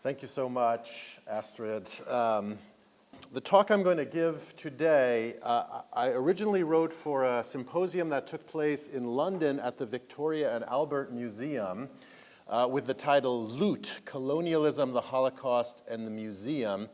Thank you so much, Astrid. The talk I'm going to give today, I originally wrote for a symposium that took place in London at the Victoria and Albert Museum with the title Loot, Colonialism, the Holocaust, and the Museum.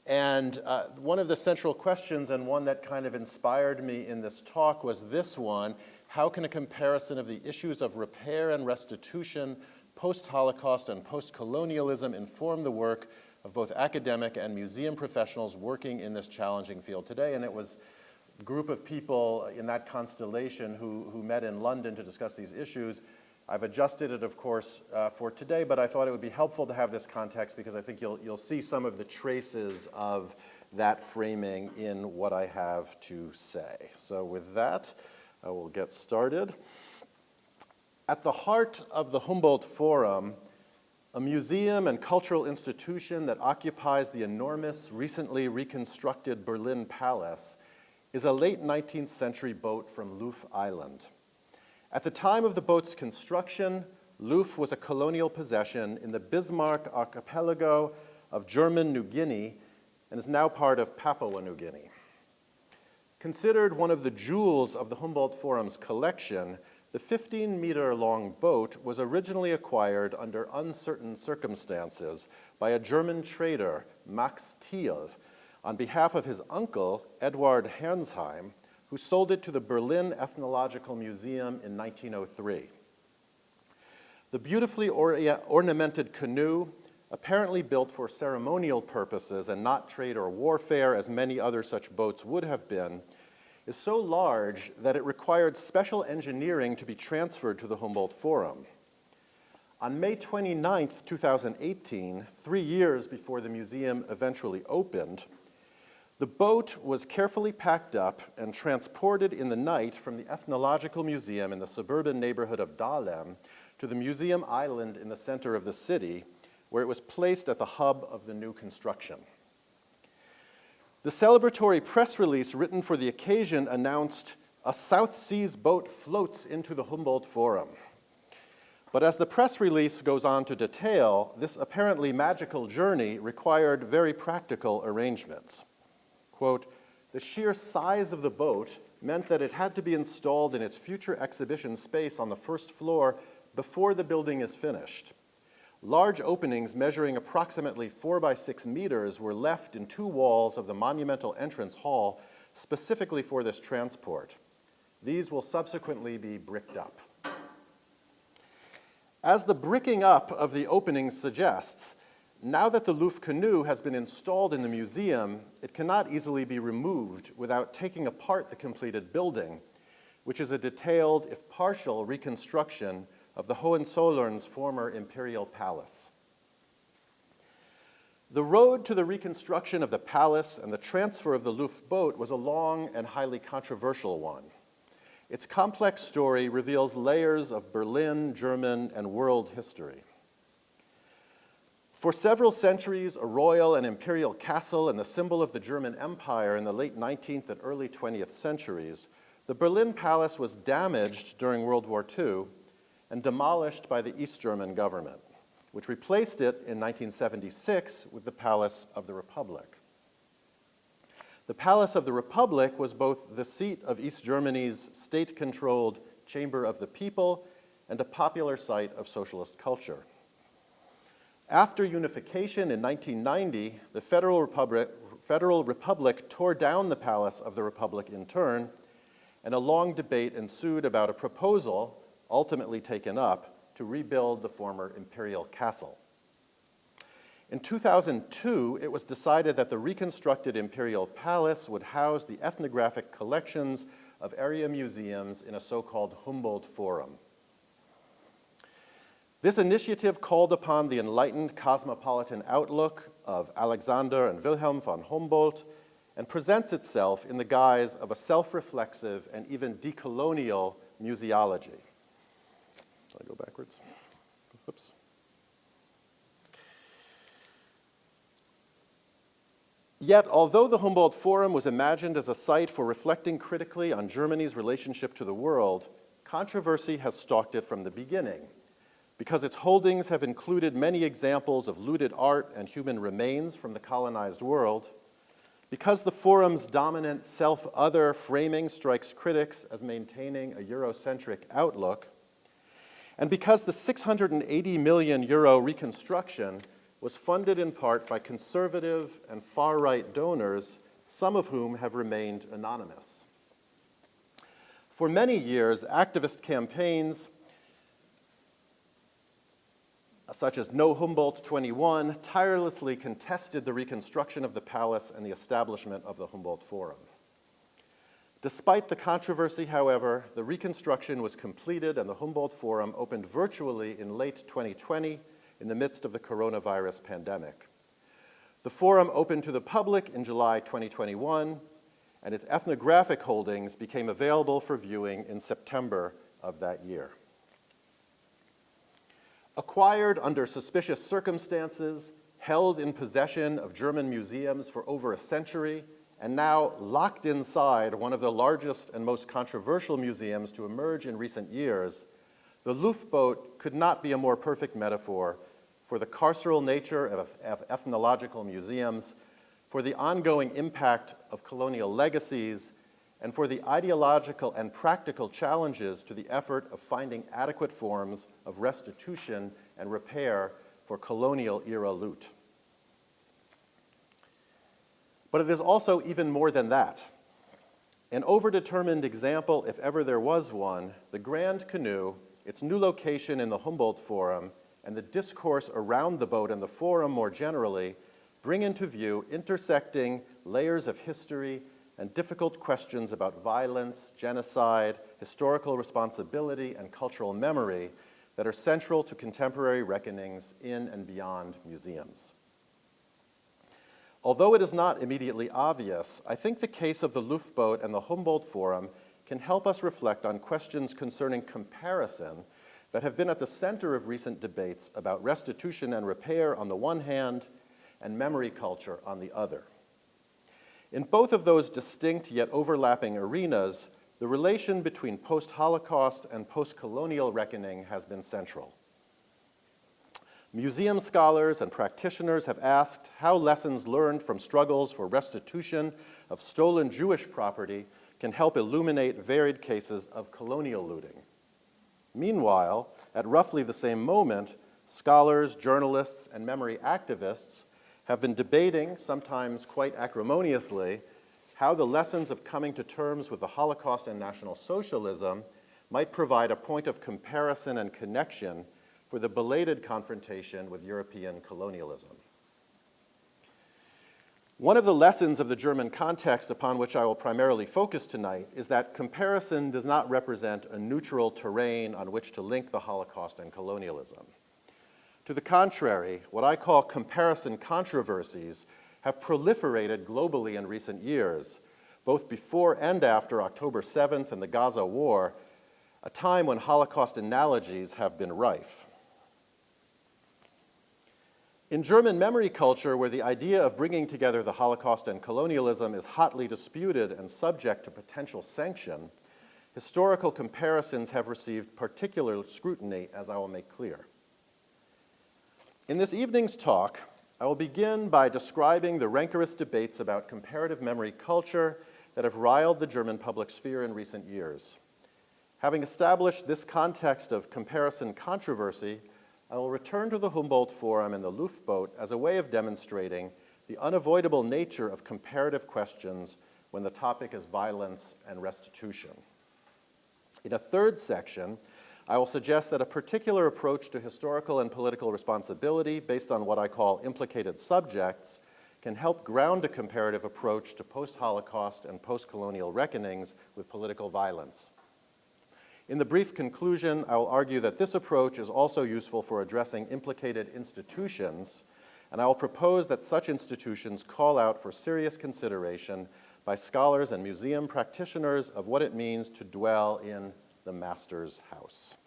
And one of the central questions, and one that kind of inspired me in this talk, was this one: how can a comparison of the issues of repair and restitution, post-Holocaust and post-colonialism inform the work of both academic and museum professionals working in this challenging field today? And it was a group of people in that constellation who met in London to discuss these issues. I've adjusted it, of course, for today, but I thought it would be helpful to have this context because I think you'll see some of the traces of that framing in what I have to say. So with that, I will get started. At the heart of the Humboldt Forum, a museum and cultural institution that occupies the enormous, recently reconstructed Berlin Palace, is a late 19th century boat from Loof Island. At the time of the boat's construction, Loof was a colonial possession in the Bismarck archipelago of German New Guinea and is now part of Papua New Guinea. Considered one of the jewels of the Humboldt Forum's collection, the 15-meter-long boat was originally acquired under uncertain circumstances by a German trader, Max Thiel, on behalf of his uncle, Eduard Hernsheim, who sold it to the Berlin Ethnological Museum in 1903. The beautifully ornamented canoe, apparently built for ceremonial purposes and not trade or warfare as many other such boats would have been, is so large that it required special engineering to be transferred to the Humboldt Forum. On May 29, 2018, 3 years before the museum eventually opened, the boat was carefully packed up and transported in the night from the Ethnological Museum in the suburban neighborhood of Dahlem to the museum island in the center of the city, where it was placed at the hub of the new construction. The celebratory press release written for the occasion announced, "A South Seas boat floats into the Humboldt Forum." But as the press release goes on to detail, this apparently magical journey required very practical arrangements. Quote, "The sheer size of the boat meant that it had to be installed in its future exhibition space on the first floor before the building is finished. Large openings measuring approximately 4 by 6 meters were left in 2 walls of the monumental entrance hall specifically for this transport. These will subsequently be bricked up." As the bricking up of the openings suggests, now that the Loof canoe has been installed in the museum, it cannot easily be removed without taking apart the completed building, which is a detailed, if partial, reconstruction of the Hohenzollern's former imperial palace. The road to the reconstruction of the palace and the transfer of the Loof boat was a long and highly controversial one. Its complex story reveals layers of Berlin, German, and world history. For several centuries, a royal and imperial castle and the symbol of the German Empire in the late 19th and early 20th centuries, the Berlin Palace was damaged during World War II and demolished by the East German government, which replaced it in 1976 with the Palace of the Republic. The Palace of the Republic was both the seat of East Germany's state-controlled Chamber of the People and a popular site of socialist culture. After unification in 1990, the Federal Republic tore down the Palace of the Republic in turn, and a long debate ensued about a proposal, ultimately taken up, to rebuild the former imperial castle. In 2002, it was decided that the reconstructed imperial palace would house the ethnographic collections of area museums in a so-called Humboldt Forum. This initiative called upon the enlightened cosmopolitan outlook of Alexander and Wilhelm von Humboldt and presents itself in the guise of a self-reflexive and even decolonial museology. I go backwards. Oops. Yet, although the Humboldt Forum was imagined as a site for reflecting critically on Germany's relationship to the world, controversy has stalked it from the beginning, because its holdings have included many examples of looted art and human remains from the colonized world, because the forum's dominant self-other framing strikes critics as maintaining a Eurocentric outlook, and because the 680 million euro reconstruction was funded in part by conservative and far-right donors, some of whom have remained anonymous. For many years, activist campaigns such as No Humboldt 21 tirelessly contested the reconstruction of the palace and the establishment of the Humboldt Forum. Despite the controversy, however, the reconstruction was completed and the Humboldt Forum opened virtually in late 2020 in the midst of the coronavirus pandemic. The forum opened to the public in July 2021, and its ethnographic holdings became available for viewing in September of that year. Acquired under suspicious circumstances, held in possession of German museums for over a century, and now locked inside one of the largest and most controversial museums to emerge in recent years, the Luftboot could not be a more perfect metaphor for the carceral nature of ethnological museums, for the ongoing impact of colonial legacies, and for the ideological and practical challenges to the effort of finding adequate forms of restitution and repair for colonial era loot. But it is also even more than that. An overdetermined example, if ever there was one, the Grand Canoe, its new location in the Humboldt Forum, and the discourse around the boat and the forum more generally, bring into view intersecting layers of history and difficult questions about violence, genocide, historical responsibility, and cultural memory that are central to contemporary reckonings in and beyond museums. Although it is not immediately obvious, I think the case of the Luftboot and the Humboldt Forum can help us reflect on questions concerning comparison that have been at the center of recent debates about restitution and repair on the one hand, and memory culture on the other. In both of those distinct yet overlapping arenas, the relation between post-Holocaust and post-colonial reckoning has been central. Museum scholars and practitioners have asked how lessons learned from struggles for restitution of stolen Jewish property can help illuminate varied cases of colonial looting. Meanwhile, at roughly the same moment, scholars, journalists, and memory activists have been debating, sometimes quite acrimoniously, how the lessons of coming to terms with the Holocaust and National Socialism might provide a point of comparison and connection for the belated confrontation with European colonialism. One of the lessons of the German context upon which I will primarily focus tonight is that comparison does not represent a neutral terrain on which to link the Holocaust and colonialism. To the contrary, what I call comparison controversies have proliferated globally in recent years, both before and after October 7th and the Gaza War, a time when Holocaust analogies have been rife. In German memory culture, where the idea of bringing together the Holocaust and colonialism is hotly disputed and subject to potential sanction, historical comparisons have received particular scrutiny, as I will make clear. In this evening's talk, I will begin by describing the rancorous debates about comparative memory culture that have riled the German public sphere in recent years. Having established this context of comparison controversy, I will return to the Humboldt Forum and the Luftboot as a way of demonstrating the unavoidable nature of comparative questions when the topic is violence and restitution. In a third section, I will suggest that a particular approach to historical and political responsibility based on what I call implicated subjects can help ground a comparative approach to post-Holocaust and post-colonial reckonings with political violence. In the brief conclusion, I will argue that this approach is also useful for addressing implicated institutions, and I will propose that such institutions call out for serious consideration by scholars and museum practitioners of what it means to dwell in the master's house.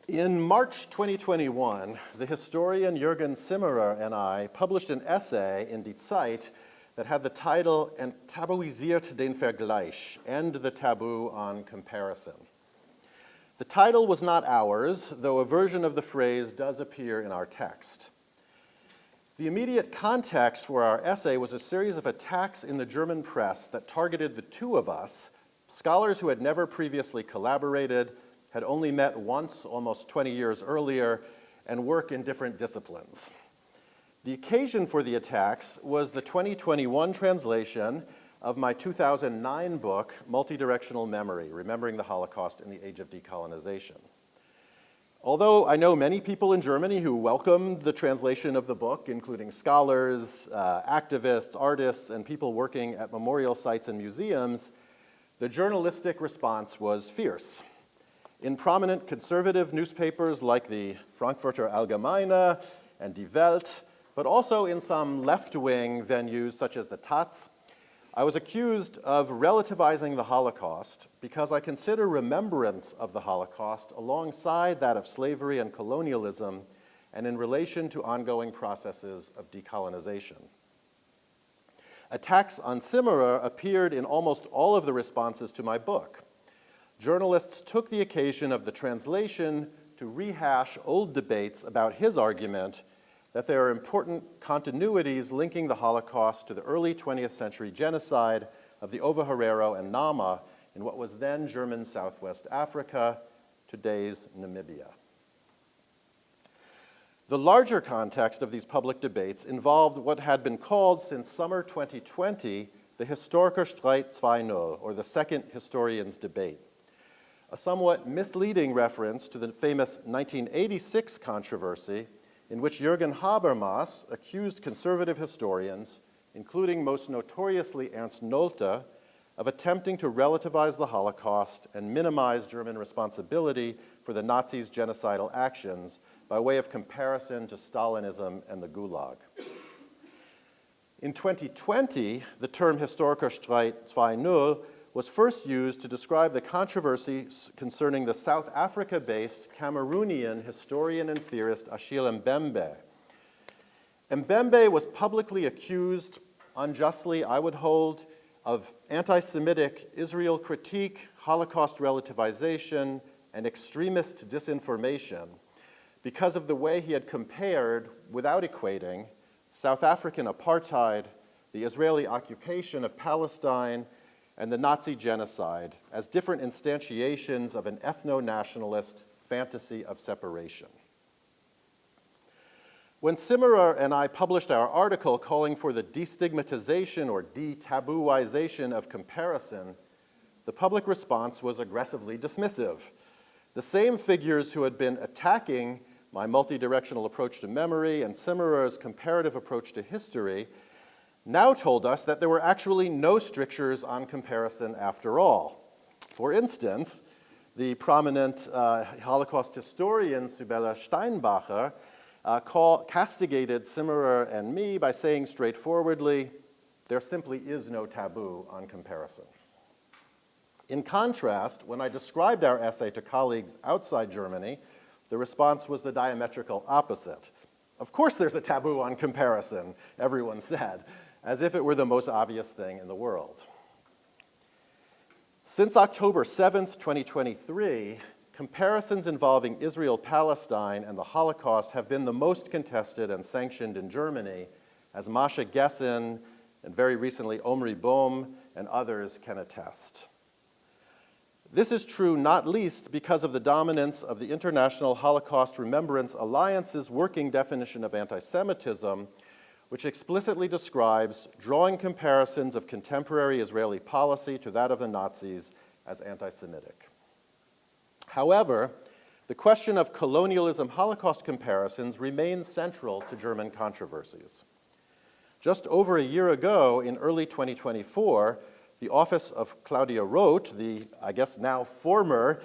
In March 2021, the historian Jürgen Simmerer and I published an essay in Die Zeit that had the title Enttabuisiert den Vergleich, End the Taboo on Comparison. The title was not ours, though a version of the phrase does appear in our text. The immediate context for our essay was a series of attacks in the German press that targeted the two of us, scholars who had never previously collaborated, had only met once almost 20 years earlier, and work in different disciplines. The occasion for the attacks was the 2021 translation of my 2009 book, Multidirectional Memory, Remembering the Holocaust in the Age of Decolonization. Although I know many people in Germany who welcomed the translation of the book, including scholars, activists, artists, and people working at memorial sites and museums, the journalistic response was fierce. In prominent conservative newspapers like the Frankfurter Allgemeine and Die Welt, but also in some left-wing venues such as the Taz, I was accused of relativizing the Holocaust because I consider remembrance of the Holocaust alongside that of slavery and colonialism and in relation to ongoing processes of decolonization. Attacks on Simmerer appeared in almost all of the responses to my book. Journalists took the occasion of the translation to rehash old debates about his argument that there are important continuities linking the Holocaust to the early 20th century genocide of the Ovaherero and Nama in what was then German Southwest Africa, today's Namibia. The larger context of these public debates involved what had been called since summer 2020 the Historikerstreit 2.0, or the second historians' debate, a somewhat misleading reference to the famous 1986 controversy in which Jürgen Habermas accused conservative historians, including most notoriously Ernst Nolte, of attempting to relativize the Holocaust and minimize German responsibility for the Nazis' genocidal actions by way of comparison to Stalinism and the Gulag. In 2020, the term Historikerstreit 2.0 was first used to describe the controversy concerning the South Africa-based Cameroonian historian and theorist Achille Mbembe. Mbembe was publicly accused, unjustly I would hold, of anti-Semitic Israel critique, Holocaust relativization, and extremist disinformation because of the way he had compared, without equating, South African apartheid, the Israeli occupation of Palestine, and the Nazi genocide as different instantiations of an ethno-nationalist fantasy of separation. When Simmerer and I published our article calling for the destigmatization or de-tabooization of comparison, the public response was aggressively dismissive. The same figures who had been attacking my multidirectional approach to memory and Simmerer's comparative approach to history now told us that there were actually no strictures on comparison after all. For instance, the prominent Holocaust historian Sibylle Steinbacher castigated Simmerer and me by saying straightforwardly, there simply is no taboo on comparison. In contrast, when I described our essay to colleagues outside Germany, the response was the diametrical opposite. Of course there's a taboo on comparison, everyone said, as if it were the most obvious thing in the world. Since October 7th, 2023, comparisons involving Israel-Palestine and the Holocaust have been the most contested and sanctioned in Germany, as Masha Gessen and very recently Omri Bohm and others can attest. This is true not least because of the dominance of the International Holocaust Remembrance Alliance's working definition of anti-Semitism, which explicitly describes drawing comparisons of contemporary Israeli policy to that of the Nazis as anti-Semitic. However, the question of colonialism-Holocaust comparisons remains central to German controversies. Just over a year ago, in early 2024, the Office of Claudia Roth, the, I guess now former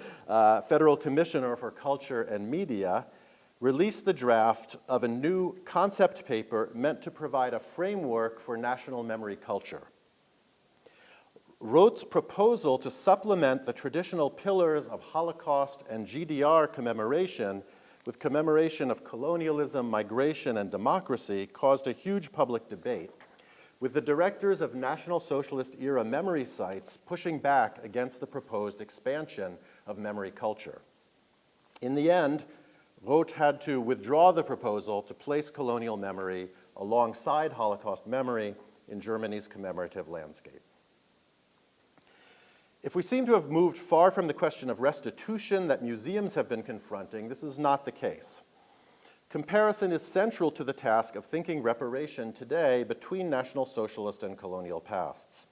Federal Commissioner for Culture and Media, released the draft of a new concept paper meant to provide a framework for national memory culture. Roth's proposal to supplement the traditional pillars of Holocaust and GDR commemoration with commemoration of colonialism, migration, and democracy caused a huge public debate, with the directors of National Socialist era memory sites pushing back against the proposed expansion of memory culture. In the end, Roth had to withdraw the proposal to place colonial memory alongside Holocaust memory in Germany's commemorative landscape. If we seem to have moved far from the question of restitution that museums have been confronting, this is not the case. Comparison is central to the task of thinking reparation today between National Socialist and colonial pasts.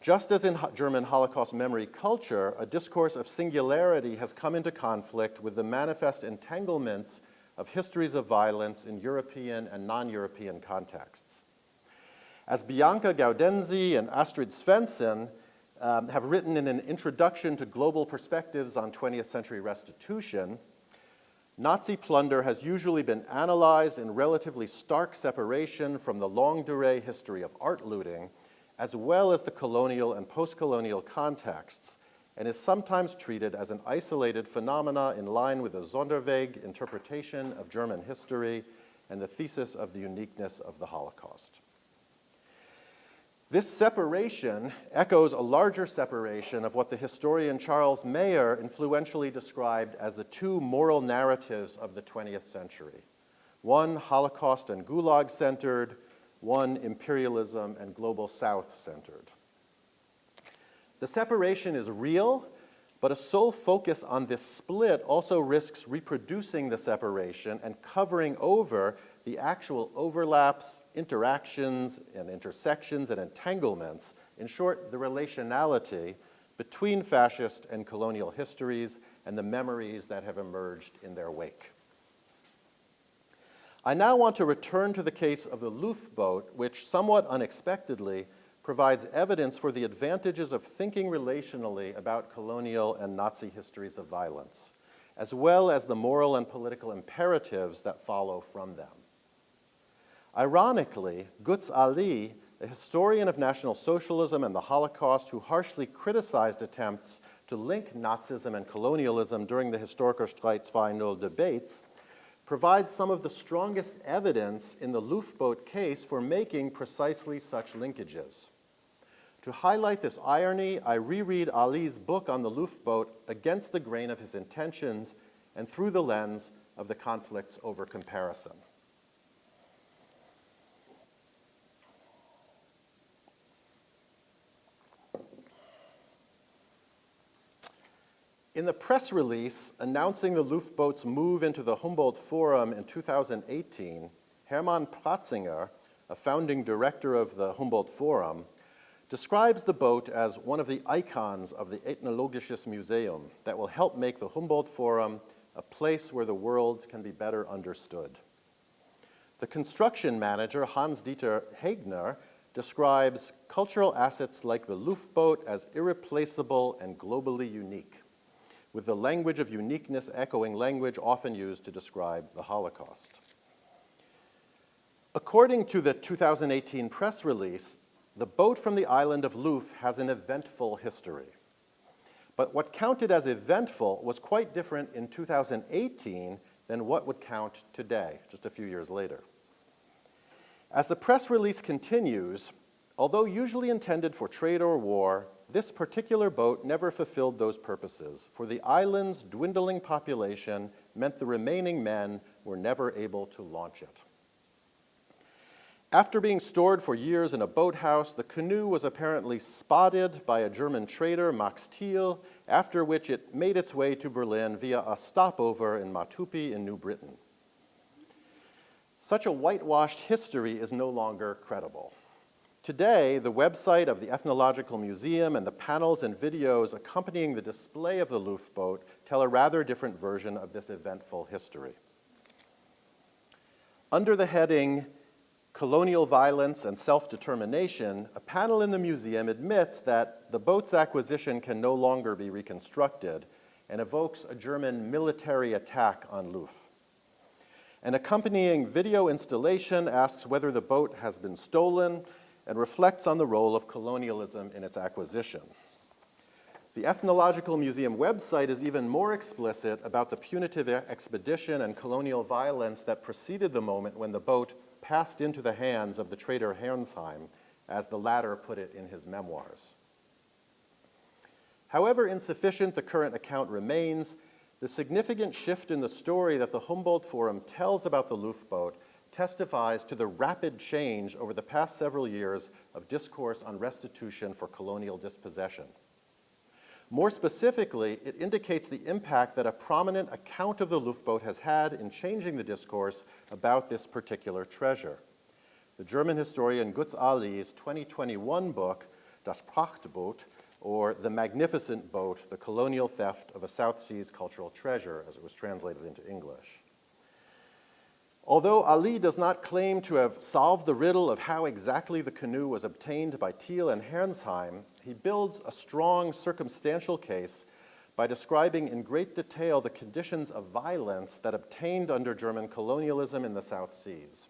Just as in German Holocaust memory culture, a discourse of singularity has come into conflict with the manifest entanglements of histories of violence in European and non-European contexts. As Bianca Gaudenzi and Astrid Svensson have written in an introduction to global perspectives on 20th century restitution, Nazi plunder has usually been analyzed in relatively stark separation from the longue durée history of art looting, as well as the colonial and post-colonial contexts, and is sometimes treated as an isolated phenomena in line with a Sonderweg interpretation of German history and the thesis of the uniqueness of the Holocaust. This separation echoes a larger separation of what the historian Charles Mayer influentially described as the two moral narratives of the 20th century. One Holocaust and Gulag-centered, one imperialism and global South-centered. The separation is real, but a sole focus on this split also risks reproducing the separation and covering over the actual overlaps, interactions, and intersections and entanglements, in short, the relationality between fascist and colonial histories and the memories that have emerged in their wake. I now want to return to the case of the Luftboat, which somewhat unexpectedly provides evidence for the advantages of thinking relationally about colonial and Nazi histories of violence, as well as the moral and political imperatives that follow from them. Ironically, Goetz Ali, a historian of National Socialism and the Holocaust who harshly criticized attempts to link Nazism and colonialism during the Historischer Streitfall debates, provides some of the strongest evidence in the Luftboat case for making precisely such linkages. To highlight this irony, I reread Ali's book on the Luftboat against the grain of his intentions and through the lens of the conflicts over comparison. In the press release announcing the Luftboat's move into the Humboldt Forum in 2018, Hermann Pratzinger, a founding director of the Humboldt Forum, describes the boat as one of the icons of the Ethnologisches Museum that will help make the Humboldt Forum a place where the world can be better understood. The construction manager, Hans-Dieter Hegner, describes cultural assets like the Luftboat as irreplaceable and globally unique, with the language of uniqueness echoing language often used to describe the Holocaust. According to the 2018 press release, the boat from the island of Luf has an eventful history. But what counted as eventful was quite different in 2018 than what would count today, just a few years later. As the press release continues, although usually intended for trade or war, this particular boat never fulfilled those purposes, for the island's dwindling population meant the remaining men were never able to launch it. After being stored for years in a boathouse, the canoe was apparently spotted by a German trader, Max Thiel, after which it made its way to Berlin via a stopover in Matupi in New Britain. Such a whitewashed history is no longer credible. Today, the website of the Ethnological Museum and the panels and videos accompanying the display of the Luftboat tell a rather different version of this eventful history. Under the heading, Colonial Violence and Self-Determination, a panel in the museum admits that the boat's acquisition can no longer be reconstructed and evokes a German military attack on Luf. An accompanying video installation asks whether the boat has been stolen and reflects on the role of colonialism in its acquisition. The Ethnological Museum website is even more explicit about the punitive expedition and colonial violence that preceded the moment when the boat passed into the hands of the traitor Herrnsheim, as the latter put it in his memoirs. However insufficient the current account remains, the significant shift in the story that the Humboldt Forum tells about the Luftboat testifies to the rapid change over the past several years of discourse on restitution for colonial dispossession. More specifically, it indicates the impact that a prominent account of the Luftboat has had in changing the discourse about this particular treasure. The German historian Götz Ali's 2021 book, Das Prachtboot, or The Magnificent Boat, The Colonial Theft of a South Seas Cultural Treasure, as it was translated into English. Although Ali does not claim to have solved the riddle of how exactly the canoe was obtained by Thiel and Herrnsheim, he builds a strong circumstantial case by describing in great detail the conditions of violence that obtained under German colonialism in the South Seas.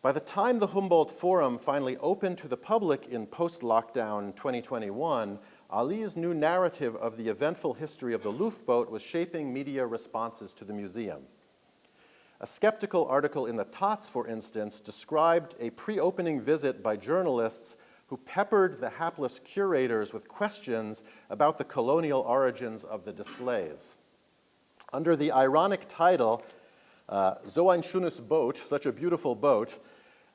By the time the Humboldt Forum finally opened to the public in post-lockdown 2021, Ali's new narrative of the eventful history of the Luftboat was shaping media responses to the museum. A skeptical article in the Taz, for instance, described a pre-opening visit by journalists who peppered the hapless curators with questions about the colonial origins of the displays. Under the ironic title, So ein schönes Boot, such a beautiful boat,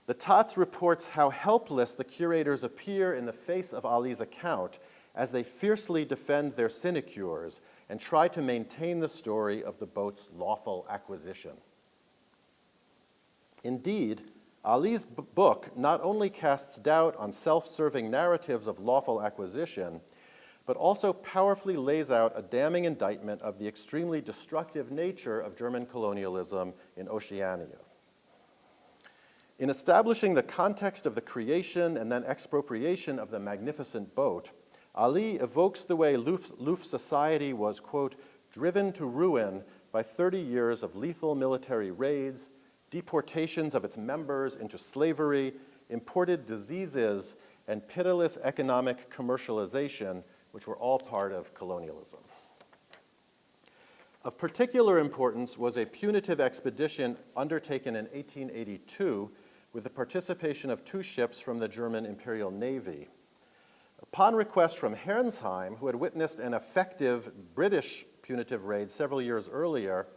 the Taz reports how helpless the curators appear in the face of Ali's account as they fiercely defend their sinecures and try to maintain the story of the boat's lawful acquisition. Indeed, Ali's book not only casts doubt on self-serving narratives of lawful acquisition, but also powerfully lays out a damning indictment of the extremely destructive nature of German colonialism in Oceania. In establishing the context of the creation and then expropriation of the magnificent boat, Ali evokes the way Luft society was, quote, driven to ruin by 30 years of lethal military raids, deportations of its members into slavery, imported diseases, and pitiless economic commercialization, which were all part of colonialism. Of particular importance was a punitive expedition undertaken in 1882 with the participation of 2 ships from the German Imperial Navy. Upon request from Herrnsheim, who had witnessed an effective British punitive raid several years earlier,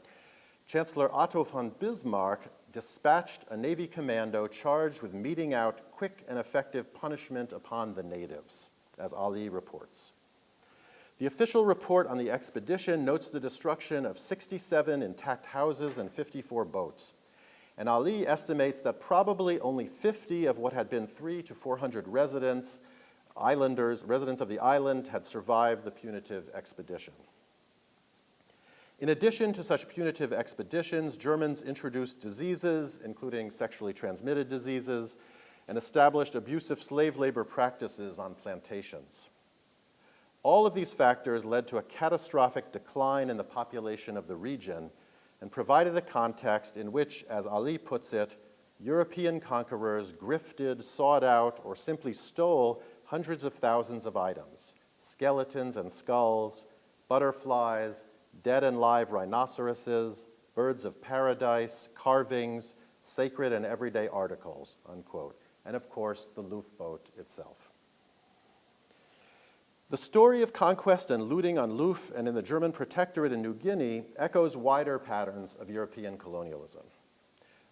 Chancellor Otto von Bismarck dispatched a Navy commando charged with meting out quick and effective punishment upon the natives, as Ali reports. The official report on the expedition notes the destruction of 67 intact houses and 54 boats, and Ali estimates that probably only 50 of what had been 300 to 400 residents of the island had survived the punitive expedition. In addition to such punitive expeditions, Germans introduced diseases, including sexually transmitted diseases, and established abusive slave labor practices on plantations. All of these factors led to a catastrophic decline in the population of the region and provided a context in which, as Ali puts it, European conquerors grifted, sought out, or simply stole hundreds of thousands of items, skeletons and skulls, butterflies, dead and live rhinoceroses, birds of paradise, carvings, sacred and everyday articles, unquote, and of course, the Luftboat itself. The story of conquest and looting on Luft and in the German protectorate in New Guinea echoes wider patterns of European colonialism.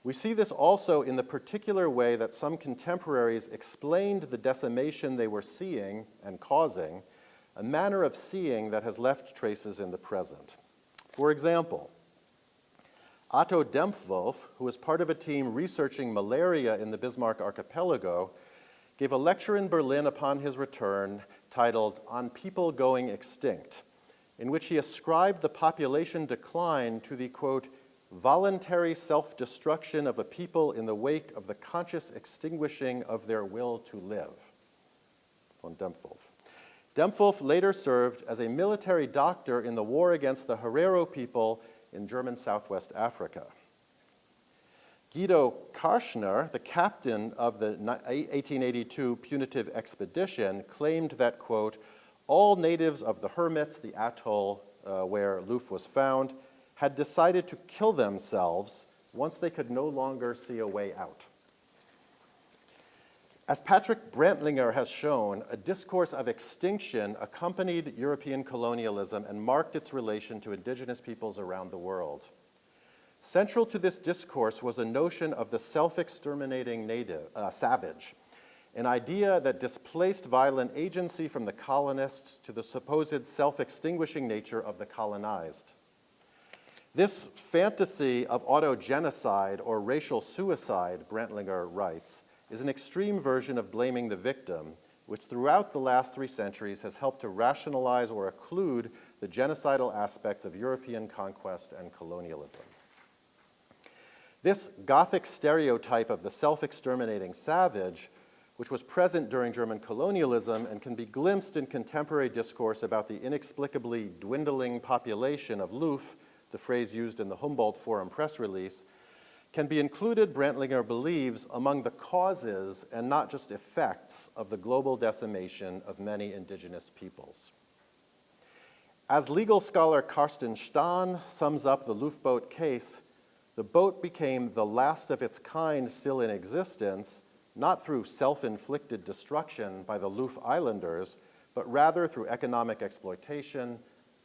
We see this also in the particular way that some contemporaries explained the decimation they were seeing and causing, a manner of seeing that has left traces in the present. For example, Otto Dempwolf, who was part of a team researching malaria in the Bismarck Archipelago, gave a lecture in Berlin upon his return titled On People Going Extinct, in which he ascribed the population decline to the, quote, voluntary self-destruction of a people in the wake of the conscious extinguishing of their will to live, von Dempwolf. Dempwolf later served as a military doctor in the war against the Herero people in German Southwest Africa. Guido Karschner, the captain of the 1882 punitive expedition, claimed that, quote, all natives of the Hermits, the atoll where Luft was found, had decided to kill themselves once they could no longer see a way out. As Patrick Brantlinger has shown, a discourse of extinction accompanied European colonialism and marked its relation to indigenous peoples around the world. Central to this discourse was a notion of the self-exterminating savage, an idea that displaced violent agency from the colonists to the supposed self-extinguishing nature of the colonized. This fantasy of autogenocide or racial suicide, Brantlinger writes, is an extreme version of blaming the victim, which throughout the last 3 centuries has helped to rationalize or occlude the genocidal aspects of European conquest and colonialism. This Gothic stereotype of the self-exterminating savage, which was present during German colonialism and can be glimpsed in contemporary discourse about the inexplicably dwindling population of Luf, the phrase used in the Humboldt Forum press release, can be included, Brantlinger believes, among the causes and not just effects of the global decimation of many indigenous peoples. As legal scholar Carsten Stahn sums up the Luf boat case, the boat became the last of its kind still in existence, not through self-inflicted destruction by the Luf Islanders, but rather through economic exploitation,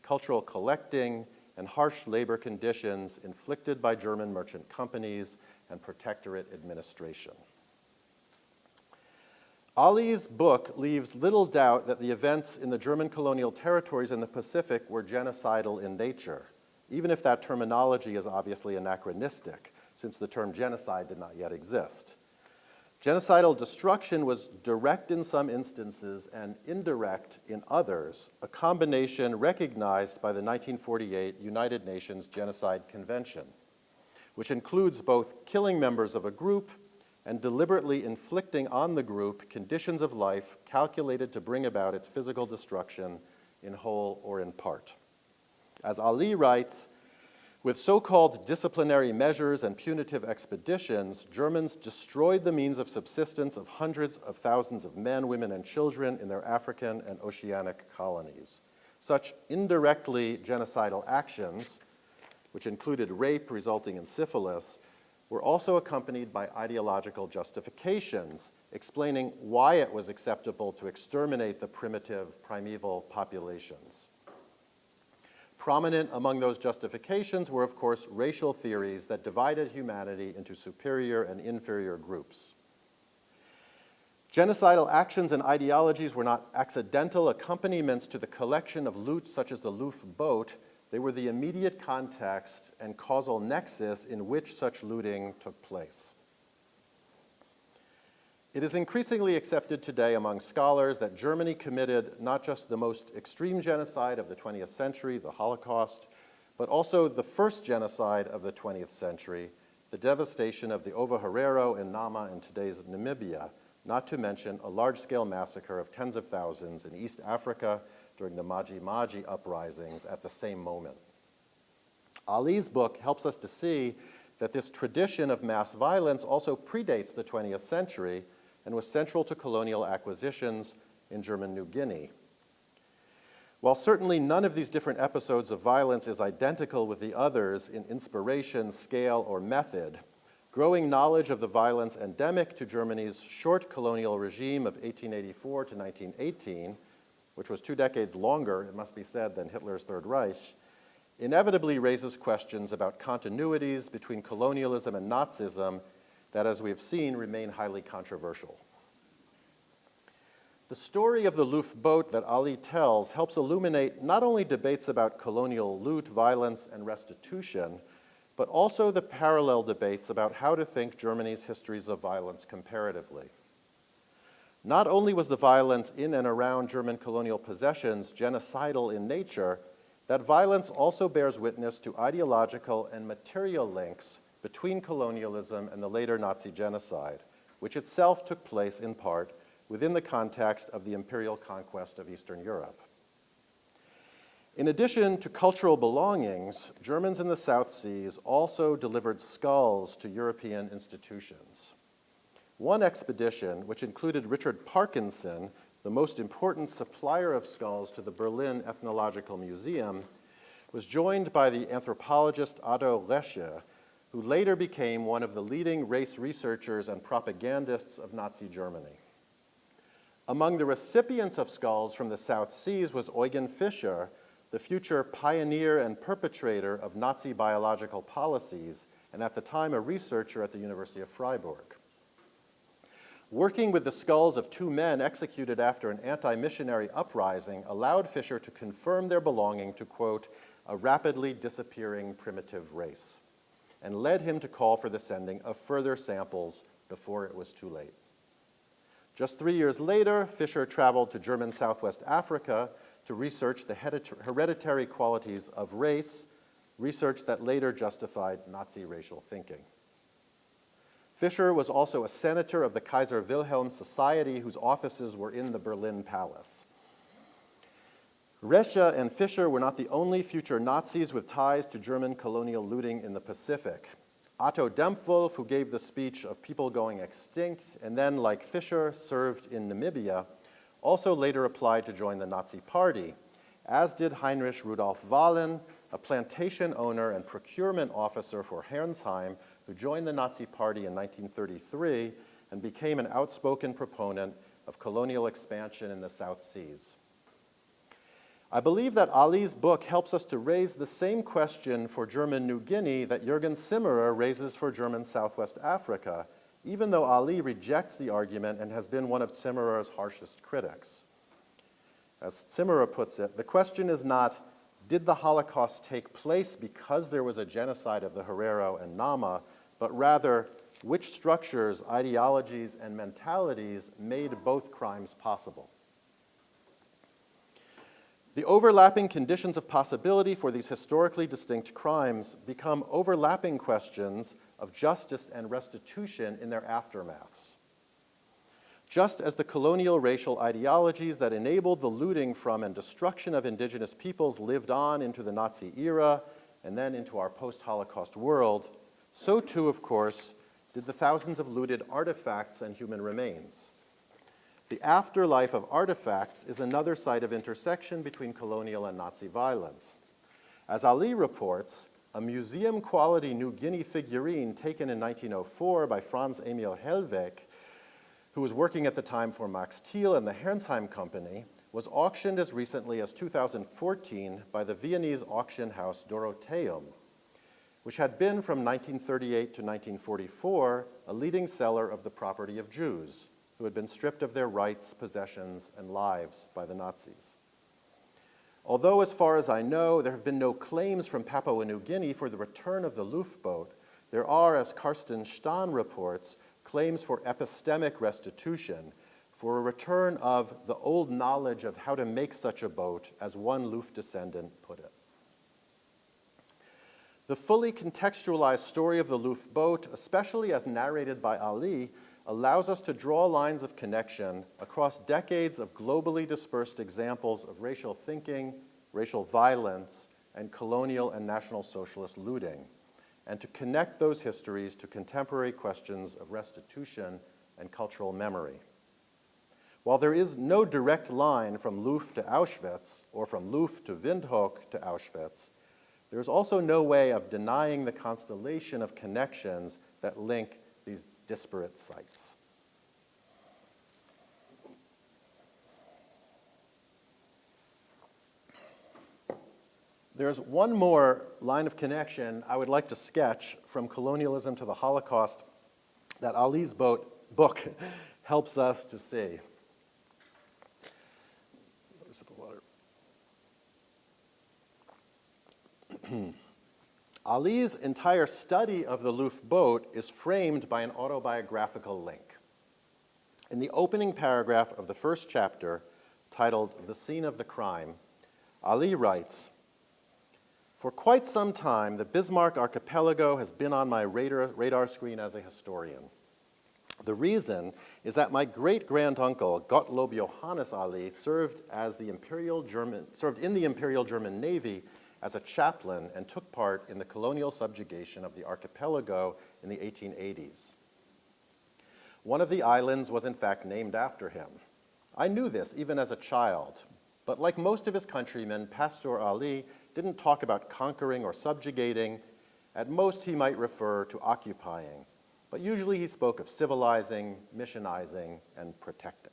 cultural collecting, and harsh labor conditions inflicted by German merchant companies and protectorate administration. Ali's book leaves little doubt that the events in the German colonial territories in the Pacific were genocidal in nature, even if that terminology is obviously anachronistic, since the term genocide did not yet exist. Genocidal destruction was direct in some instances and indirect in others, a combination recognized by the 1948 United Nations Genocide Convention, which includes both killing members of a group and deliberately inflicting on the group conditions of life calculated to bring about its physical destruction in whole or in part. As Ali writes, with so-called disciplinary measures and punitive expeditions, Germans destroyed the means of subsistence of hundreds of thousands of men, women, and children in their African and oceanic colonies. Such indirectly genocidal actions, which included rape resulting in syphilis, were also accompanied by ideological justifications, explaining why it was acceptable to exterminate the primitive, primeval populations. Prominent among those justifications were, of course, racial theories that divided humanity into superior and inferior groups. Genocidal actions and ideologies were not accidental accompaniments to the collection of loot such as the Luf boat. They were the immediate context and causal nexus in which such looting took place. It is increasingly accepted today among scholars that Germany committed not just the most extreme genocide of the 20th century, the Holocaust, but also the first genocide of the 20th century, the devastation of the Ovaherero and Nama in today's Namibia, not to mention a large-scale massacre of tens of thousands in East Africa during the Maji-Maji uprisings at the same moment. Ali's book helps us to see that this tradition of mass violence also predates the 20th century and was central to colonial acquisitions in German New Guinea. While certainly none of these different episodes of violence is identical with the others in inspiration, scale, or method, growing knowledge of the violence endemic to Germany's short colonial regime of 1884 to 1918, which was 2 decades longer, it must be said, than Hitler's Third Reich, inevitably raises questions about continuities between colonialism and Nazism that, as we've seen, remain highly controversial. The story of the Luf boat that Ali tells helps illuminate not only debates about colonial loot, violence, and restitution, but also the parallel debates about how to think Germany's histories of violence comparatively. Not only was the violence in and around German colonial possessions genocidal in nature, that violence also bears witness to ideological and material links between colonialism and the later Nazi genocide, which itself took place in part within the context of the imperial conquest of Eastern Europe. In addition to cultural belongings, Germans in the South Seas also delivered skulls to European institutions. One expedition, which included Richard Parkinson, the most important supplier of skulls to the Berlin Ethnological Museum, was joined by the anthropologist Otto Resche, who later became one of the leading race researchers and propagandists of Nazi Germany. Among the recipients of skulls from the South Seas was Eugen Fischer, the future pioneer and perpetrator of Nazi biological policies, and at the time a researcher at the University of Freiburg. Working with the skulls of two men executed after an anti-missionary uprising allowed Fischer to confirm their belonging to, quote, a rapidly disappearing primitive race, and led him to call for the sending of further samples before it was too late. Just 3 years later, Fischer traveled to German Southwest Africa to research the hereditary qualities of race, research that later justified Nazi racial thinking. Fischer was also a senator of the Kaiser Wilhelm Society, whose offices were in the Berlin Palace. Resche and Fischer were not the only future Nazis with ties to German colonial looting in the Pacific. Otto Dempwolff, who gave the speech of people going extinct, and then, like Fischer, served in Namibia, also later applied to join the Nazi Party, as did Heinrich Rudolf Wahlen, a plantation owner and procurement officer for Herrnsheim, who joined the Nazi Party in 1933 and became an outspoken proponent of colonial expansion in the South Seas. I believe that Ali's book helps us to raise the same question for German New Guinea that Jürgen Zimmerer raises for German Southwest Africa, even though Ali rejects the argument and has been one of Zimmerer's harshest critics. As Zimmerer puts it, the question is not, did the Holocaust take place because there was a genocide of the Herero and Nama, but rather, which structures, ideologies, and mentalities made both crimes possible? The overlapping conditions of possibility for these historically distinct crimes become overlapping questions of justice and restitution in their aftermaths. Just as the colonial racial ideologies that enabled the looting from and destruction of indigenous peoples lived on into the Nazi era and then into our post-Holocaust world, so too, of course, did the thousands of looted artifacts and human remains. The afterlife of artifacts is another site of intersection between colonial and Nazi violence. As Ali reports, a museum-quality New Guinea figurine taken in 1904 by Franz Emil Hellweg, who was working at the time for Max Thiel and the Herrnsheim Company, was auctioned as recently as 2014 by the Viennese auction house Dorotheum, which had been from 1938 to 1944 a leading seller of the property of Jews, who had been stripped of their rights, possessions, and lives by the Nazis. Although, as far as I know, there have been no claims from Papua New Guinea for the return of the Luftboat, there are, as Karsten Stahn reports, claims for epistemic restitution, for a return of the old knowledge of how to make such a boat, as one Luft descendant put it. The fully contextualized story of the Luftboat, especially as narrated by Ali, allows us to draw lines of connection across decades of globally dispersed examples of racial thinking, racial violence, and colonial and National Socialist looting, and to connect those histories to contemporary questions of restitution and cultural memory. While there is no direct line from Luft to Auschwitz or from Luft to Windhoek to Auschwitz, there is also no way of denying the constellation of connections that link these disparate sites. There's one more line of connection I would like to sketch from colonialism to the Holocaust that Ali's book helps us to see. Let me sip of water. Ali's entire study of the Luftboat is framed by an autobiographical link. In the opening paragraph of the first chapter, titled "The Scene of the Crime," Ali writes, "For quite some time, the Bismarck archipelago has been on my radar screen as a historian. The reason is that my great-granduncle, Gottlob Johannes Ali, served in the Imperial German Navy as a chaplain and took part in the colonial subjugation of the archipelago in the 1880s. One of the islands was in fact named after him. I knew this even as a child, but like most of his countrymen, Pastor Ali didn't talk about conquering or subjugating, At most, he might refer to occupying, but usually he spoke of civilizing, missionizing, and protecting.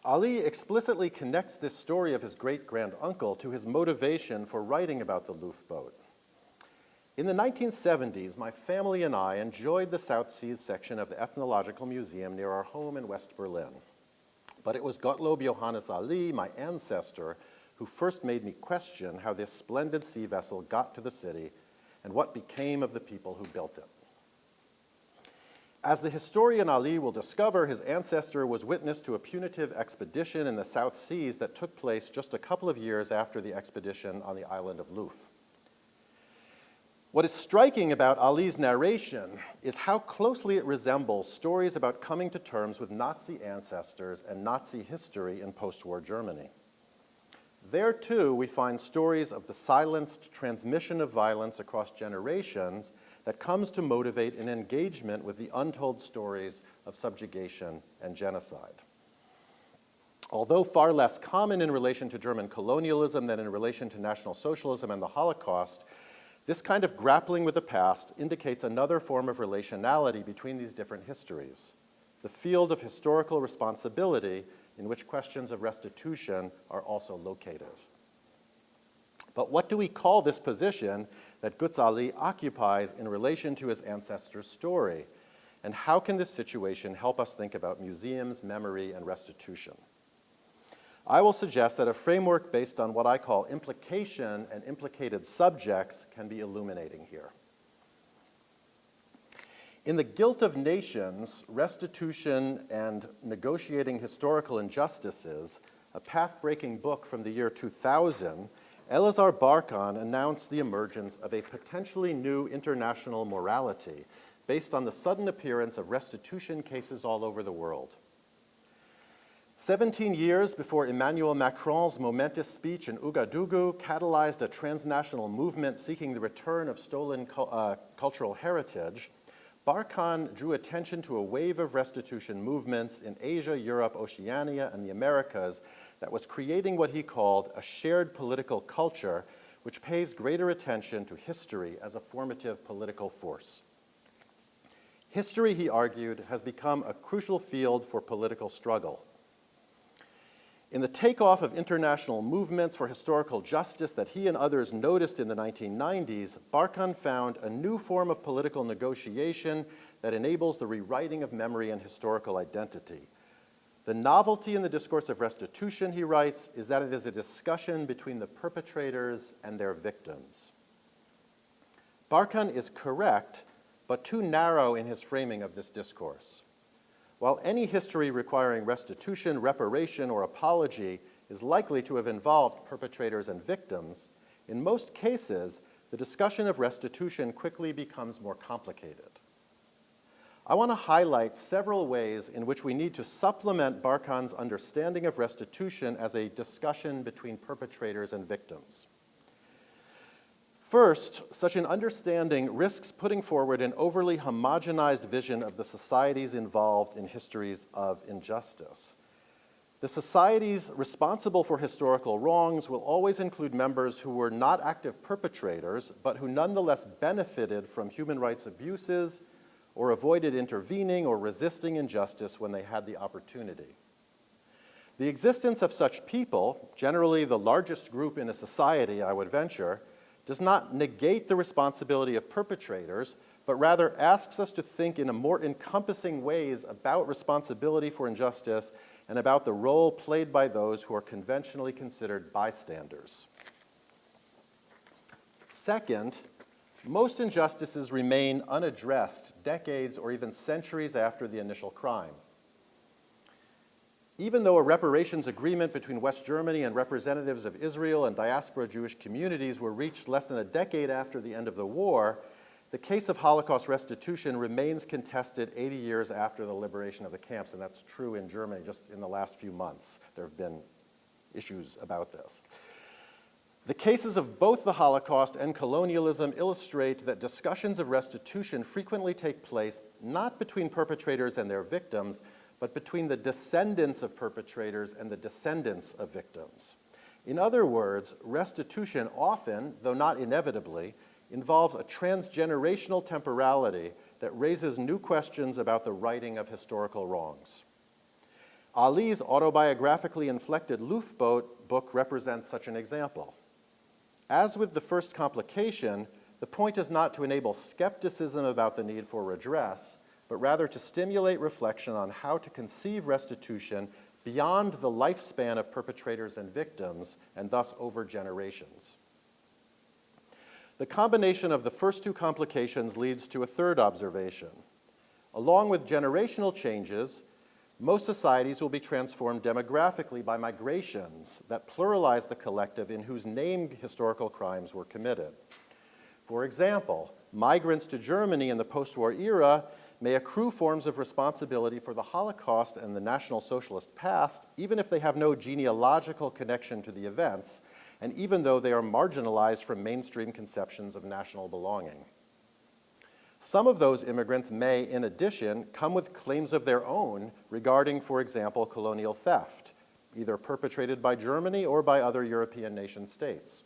Ali explicitly connects this story of his great-granduncle to his motivation for writing about the Luftboat. In the 1970s, my family and I enjoyed the South Seas section of the Ethnological Museum near our home in West Berlin. But it was Gottlob Johannes Ali, my ancestor, who first made me question how this splendid sea vessel got to the city and what became of the people who built it. As the historian Ali will discover, his ancestor was witness to a punitive expedition in the South Seas that took place just a couple of years after the expedition on the island of Luf. What is striking about Ali's narration is how closely it resembles stories about coming to terms with Nazi ancestors and Nazi history in post-war Germany. There, too, we find stories of the silenced transmission of violence across generations that comes to motivate an engagement with the untold stories of subjugation and genocide. Although far less common in relation to German colonialism than in relation to National Socialism and the Holocaust, this kind of grappling with the past indicates another form of relationality between these different histories, the field of historical responsibility in which questions of restitution are also located. But what do we call this position that Goetz Ali occupies in relation to his ancestor's story? And how can this situation help us think about museums, memory, and restitution? I will suggest that a framework based on what I call implication and implicated subjects can be illuminating here. In The Guilt of Nations, Restitution and Negotiating Historical Injustices, a path-breaking book from the year 2000, Elazar Barkan announced the emergence of a potentially new international morality based on the sudden appearance of restitution cases all over the world. 17 years before Emmanuel Macron's momentous speech in Ouagadougou catalyzed a transnational movement seeking the return of stolen cultural heritage, Barkan drew attention to a wave of restitution movements in Asia, Europe, Oceania, and the Americas that was creating what he called a shared political culture which pays greater attention to history as a formative political force. History, he argued, has become a crucial field for political struggle. In the takeoff of international movements for historical justice that he and others noticed in the 1990s, Barkan found a new form of political negotiation that enables the rewriting of memory and historical identity. The novelty in the discourse of restitution, he writes, is that it is a discussion between the perpetrators and their victims. Barkan is correct, but too narrow in his framing of this discourse. While any history requiring restitution, reparation, or apology is likely to have involved perpetrators and victims, in most cases, the discussion of restitution quickly becomes more complicated. I want to highlight several ways in which we need to supplement Barkan's understanding of restitution as a discussion between perpetrators and victims. First, such an understanding risks putting forward an overly homogenized vision of the societies involved in histories of injustice. The societies responsible for historical wrongs will always include members who were not active perpetrators, but who nonetheless benefited from human rights abuses or avoided intervening or resisting injustice when they had the opportunity. The existence of such people, generally the largest group in a society, I would venture, does not negate the responsibility of perpetrators, but rather asks us to think in a more encompassing ways about responsibility for injustice and about the role played by those who are conventionally considered bystanders. Second, most injustices remain unaddressed decades or even centuries after the initial crime. Even though a reparations agreement between West Germany and representatives of Israel and diaspora Jewish communities were reached less than a decade after the end of the war, the case of Holocaust restitution remains contested 80 years after the liberation of the camps, and that's true in Germany. Just in the last few months, there have been issues about this. The cases of both the Holocaust and colonialism illustrate that discussions of restitution frequently take place not between perpetrators and their victims, but between the descendants of perpetrators and the descendants of victims. In other words, restitution often, though not inevitably, involves a transgenerational temporality that raises new questions about the righting of historical wrongs. Ali's autobiographically inflected Lufboat book represents such an example. As with the first complication, the point is not to enable skepticism about the need for redress, but rather to stimulate reflection on how to conceive restitution beyond the lifespan of perpetrators and victims, and thus over generations. The combination of the first two complications leads to a third observation. Along with generational changes, most societies will be transformed demographically by migrations that pluralize the collective in whose name historical crimes were committed. For example, migrants to Germany in the post-war era may accrue forms of responsibility for the Holocaust and the National Socialist past, even if they have no genealogical connection to the events, and even though they are marginalized from mainstream conceptions of national belonging. Some of those immigrants may, in addition, come with claims of their own regarding, for example, colonial theft, either perpetrated by Germany or by other European nation states.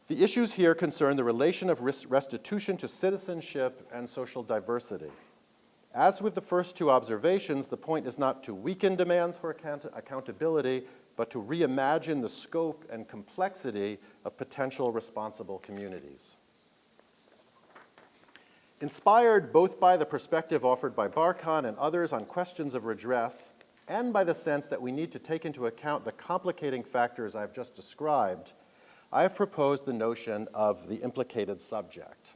The issues here concern the relation of restitution to citizenship and social diversity. As with the first two observations, the point is not to weaken demands for accountability, but to reimagine the scope and complexity of potential responsible communities. Inspired both by the perspective offered by Barkan and others on questions of redress, and by the sense that we need to take into account the complicating factors I've just described, I have proposed the notion of the implicated subject.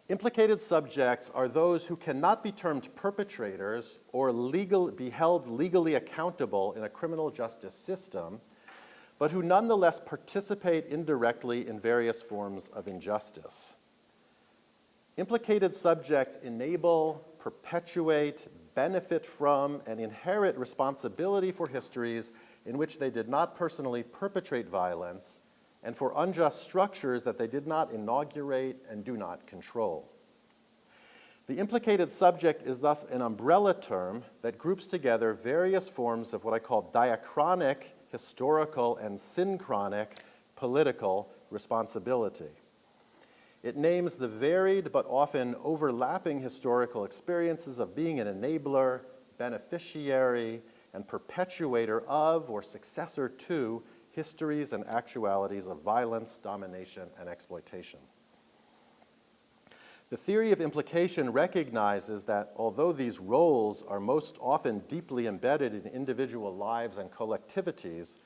Implicated subjects are those who cannot be termed perpetrators or be held legally accountable in a criminal justice system, but who nonetheless participate indirectly in various forms of injustice. Implicated subjects enable, perpetuate, benefit from, and inherit responsibility for histories in which they did not personally perpetrate violence, and for unjust structures that they did not inaugurate and do not control. The implicated subject is thus an umbrella term that groups together various forms of what I call diachronic, historical, and synchronic political responsibility. It names the varied but often overlapping historical experiences of being an enabler, beneficiary, and perpetuator of or successor to histories and actualities of violence, domination, and exploitation. The theory of implication recognizes that although these roles are most often deeply embedded in individual lives and collectivities,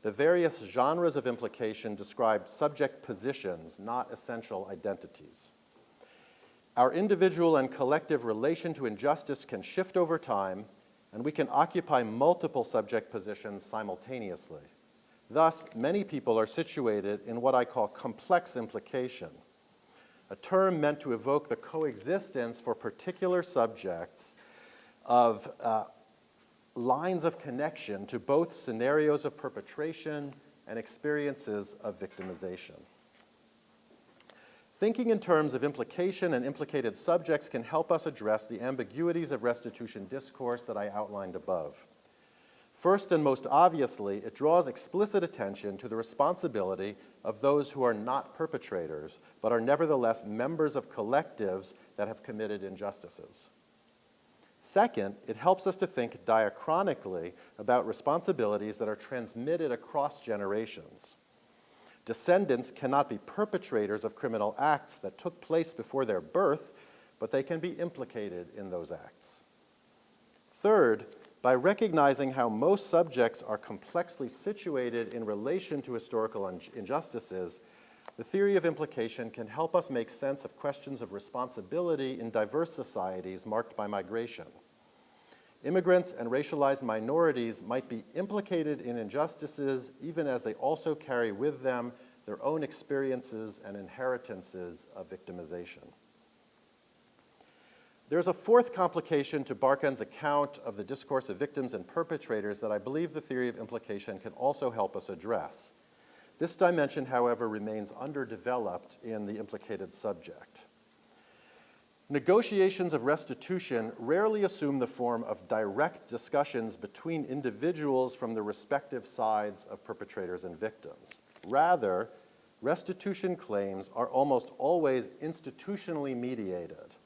the various genres of implication describe subject positions, not essential identities. Our individual and collective relation to injustice can shift over time, and we can occupy multiple subject positions simultaneously. Thus, many people are situated in what I call complex implication, a term meant to evoke the coexistence for particular subjects of lines of connection to both scenarios of perpetration and experiences of victimization. Thinking in terms of implication and implicated subjects can help us address the ambiguities of restitution discourse that I outlined above. First and most obviously, it draws explicit attention to the responsibility of those who are not perpetrators, but are nevertheless members of collectives that have committed injustices. Second, it helps us to think diachronically about responsibilities that are transmitted across generations. Descendants cannot be perpetrators of criminal acts that took place before their birth, but they can be implicated in those acts. Third, by recognizing how most subjects are complexly situated in relation to historical injustices, the theory of implication can help us make sense of questions of responsibility in diverse societies marked by migration. Immigrants and racialized minorities might be implicated in injustices even as they also carry with them their own experiences and inheritances of victimization. There's a fourth complication to Barkan's account of the discourse of victims and perpetrators that I believe the theory of implication can also help us address. This dimension, however, remains underdeveloped in the implicated subject. Negotiations of restitution rarely assume the form of direct discussions between individuals from the respective sides of perpetrators and victims. Rather, restitution claims are almost always institutionally mediated,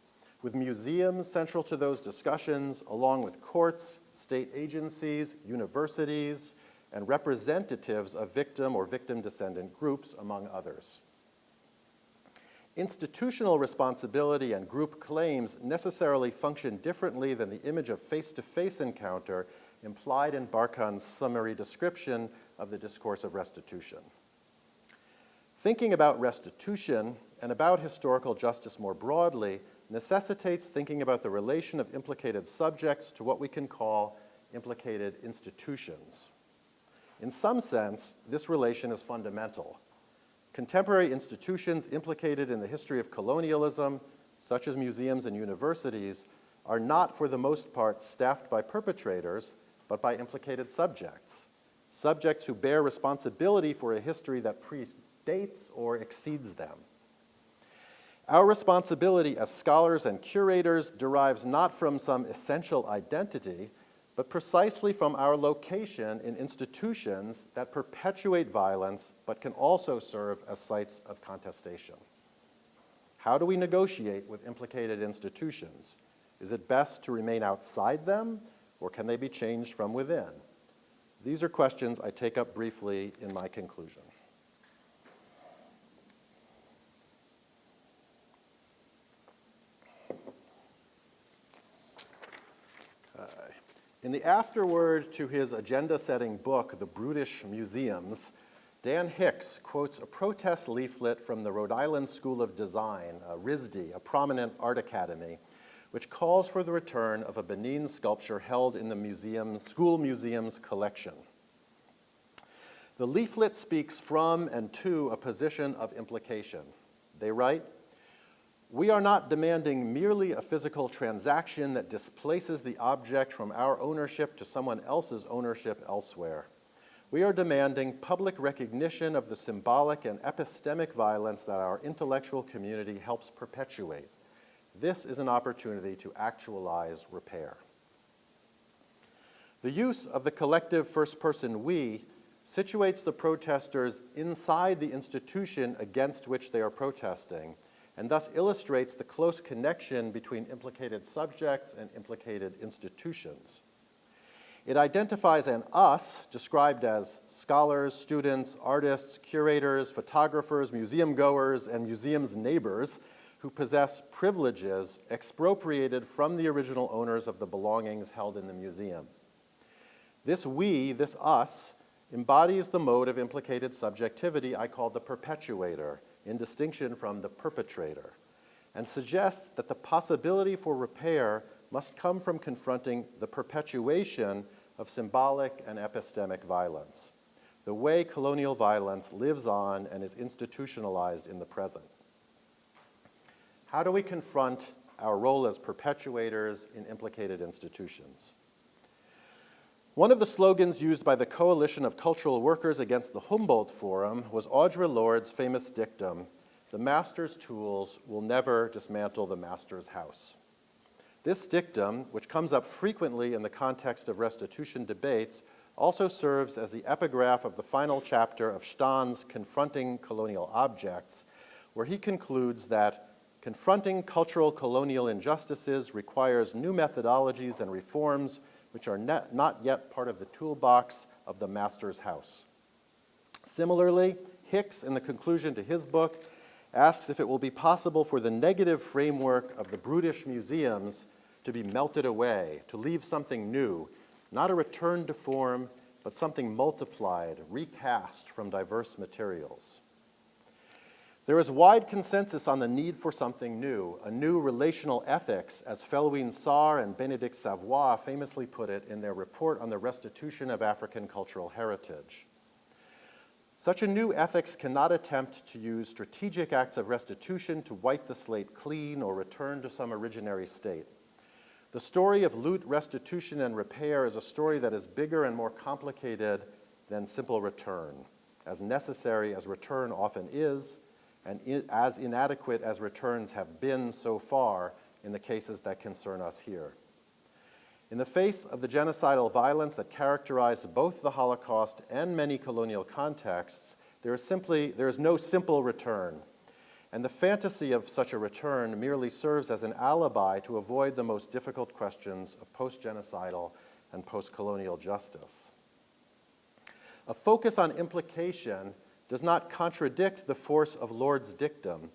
with museums central to those discussions, along with courts, state agencies, universities, and representatives of victim or victim-descendant groups, among others. Institutional responsibility and group claims necessarily function differently than the image of face-to-face encounter implied in Barkan's summary description of the discourse of restitution. Thinking about restitution and about historical justice more broadly necessitates thinking about the relation of implicated subjects to what we can call implicated institutions. In some sense, this relation is fundamental. Contemporary institutions implicated in the history of colonialism, such as museums and universities, are not, for the most part, staffed by perpetrators, but by implicated subjects, subjects who bear responsibility for a history that predates or exceeds them. Our responsibility as scholars and curators derives not from some essential identity, but precisely from our location in institutions that perpetuate violence, but can also serve as sites of contestation. How do we negotiate with implicated institutions? Is it best to remain outside them, or can they be changed from within? These are questions I take up briefly in my conclusion. In the afterword to his agenda-setting book, The Brutish Museums, Dan Hicks quotes a protest leaflet from the Rhode Island School of Design, RISD, a prominent art academy, which calls for the return of a Benin sculpture held in the school museum's collection. The leaflet speaks from and to a position of implication. They write, "We are not demanding merely a physical transaction that displaces the object from our ownership to someone else's ownership elsewhere. We are demanding public recognition of the symbolic and epistemic violence that our intellectual community helps perpetuate. This is an opportunity to actualize repair." The use of the collective first-person we situates the protesters inside the institution against which they are protesting, and thus illustrates the close connection between implicated subjects and implicated institutions. It identifies an us, described as scholars, students, artists, curators, photographers, museum goers, and museum's neighbors, who possess privileges expropriated from the original owners of the belongings held in the museum. This we, this us, embodies the mode of implicated subjectivity I call the perpetuator, in distinction from the perpetrator, and suggests that the possibility for repair must come from confronting the perpetuation of symbolic and epistemic violence, the way colonial violence lives on and is institutionalized in the present. How do we confront our role as perpetuators in implicated institutions? One of the slogans used by the Coalition of Cultural Workers against the Humboldt Forum was Audre Lorde's famous dictum, "The master's tools will never dismantle the master's house." This dictum, which comes up frequently in the context of restitution debates, also serves as the epigraph of the final chapter of Stahn's Confronting Colonial Objects, where he concludes that confronting cultural colonial injustices requires new methodologies and reforms which are not yet part of the toolbox of the master's house. Similarly, Hicks, in the conclusion to his book, asks if it will be possible for the negative framework of the brutish museums to be melted away, to leave something new, not a return to form, but something multiplied, recast from diverse materials. There is wide consensus on the need for something new, a new relational ethics, as Felwine Sarr and Bénédicte Savoy famously put it in their report on the restitution of African cultural heritage. Such a new ethics cannot attempt to use strategic acts of restitution to wipe the slate clean or return to some originary state. The story of loot, restitution, and repair is a story that is bigger and more complicated than simple return, as necessary as return often is, and as inadequate as returns have been so far in the cases that concern us here. In the face of the genocidal violence that characterized both the Holocaust and many colonial contexts, There is no simple return. And the fantasy of such a return merely serves as an alibi to avoid the most difficult questions of post-genocidal and post-colonial justice. A focus on implication does not contradict the force of Lord's dictum,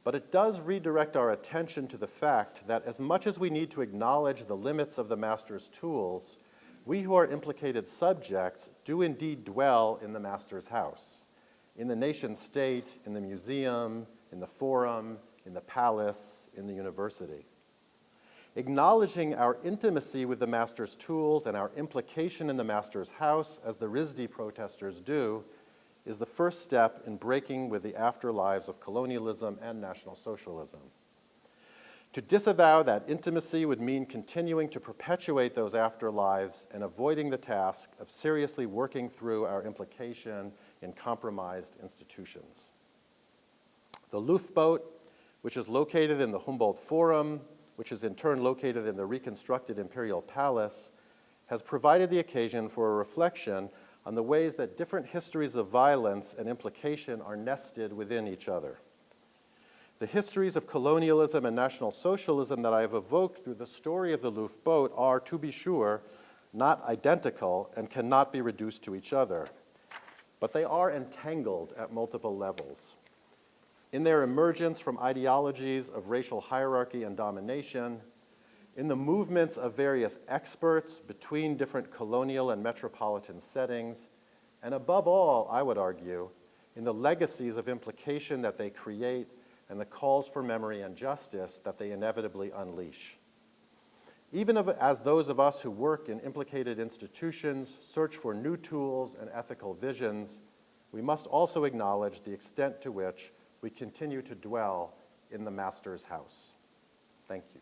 but it does redirect our attention to the fact that as much as we need to acknowledge the limits of the master's tools, we who are implicated subjects do indeed dwell in the master's house, in the nation state, in the museum, in the forum, in the palace, in the university. Acknowledging our intimacy with the master's tools and our implication in the master's house, as the Resti protesters do, is the first step in breaking with the afterlives of colonialism and National Socialism. To disavow that intimacy would mean continuing to perpetuate those afterlives and avoiding the task of seriously working through our implication in compromised institutions. The Luftboat, which is located in the Humboldt Forum, which is in turn located in the reconstructed Imperial Palace, has provided the occasion for a reflection on the ways that different histories of violence and implication are nested within each other. The histories of colonialism and National Socialism that I have evoked through the story of the Luftboat are, to be sure, not identical and cannot be reduced to each other, but they are entangled at multiple levels. In their emergence from ideologies of racial hierarchy and domination, in the movements of various experts between different colonial and metropolitan settings, and above all, I would argue, in the legacies of implication that they create and the calls for memory and justice that they inevitably unleash. Even as those of us who work in implicated institutions search for new tools and ethical visions, we must also acknowledge the extent to which we continue to dwell in the master's house. Thank you.